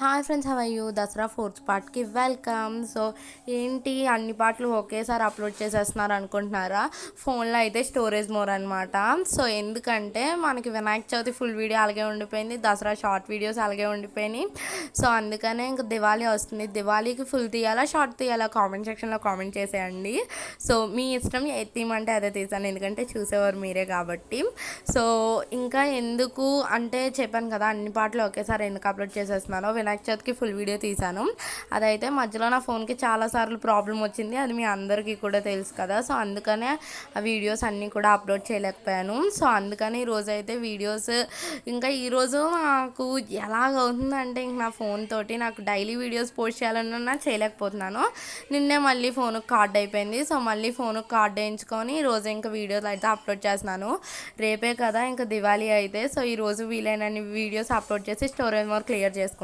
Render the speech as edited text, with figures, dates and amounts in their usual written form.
Hi friends, how are you? Dasara fourth పార్ట్కి welcome. So ఏంటి అన్ని పాటలు ఒకేసారి అప్లోడ్ చేసేస్తున్నారు అనుకుంటున్నారా? ఫోన్లో అయితే స్టోరేజ్ మోర్ అనమాట. సో ఎందుకంటే మనకి వినాయక చవితి ఫుల్ వీడియో అలాగే ఉండిపోయింది, దసరా షార్ట్ వీడియోస్ అలాగే ఉండిపోయినాయి. సో అందుకనే ఇంక దివాళీ వస్తుంది. దివాళీకి ఫుల్ తీయాలా షార్ట్ తీయాలా కామెంట్ సెక్షన్లో కామెంట్ చేసేయండి. సో మీ ఇష్టం, ఏది తీయమంటే అదే తీసాను, ఎందుకంటే చూసేవారు మీరే కాబట్టి. సో ఇంకా ఎందుకు అంటే చెప్పాను కదా, అన్ని పాటలు ఒకేసారి ఎందుకు అప్లోడ్ చేసేస్తున్నానో. వినాయక చవితికి ఫుల్ వీడియో తీశాను, అదైతే మధ్యలో నా ఫోన్కి చాలాసార్లు ప్రాబ్లం వచ్చింది, అది మీ అందరికీ కూడా తెలుసు కదా. సో అందుకనే ఆ వీడియోస్ అన్నీ కూడా అప్లోడ్ చేయలేకపోయాను. సో అందుకని ఈరోజు అయితే వీడియోస్ ఇంకా ఈరోజు నాకు ఎలాగవుతుందంటే ఇంక నా ఫోన్ తోటి నాకు డైలీ వీడియోస్ పోస్ట్ చేయాలన్నా చేయలేకపోతున్నాను. నిన్నే మళ్ళీ ఫోన్కి కార్డ్ అయిపోయింది. సో మళ్ళీ ఫోన్కి కార్డ్ వేయించుకొని ఈరోజు ఇంకా వీడియోస్ అయితే అప్లోడ్ చేస్తున్నాను. రేపే కదా ఇంకా దివాళీ అయితే. సో ఈరోజు వీలైనన్ని వీడియోస్ అప్లోడ్ చేసి స్టోరేజ్ మోర్ క్లియర్ చేసుకుంటాను.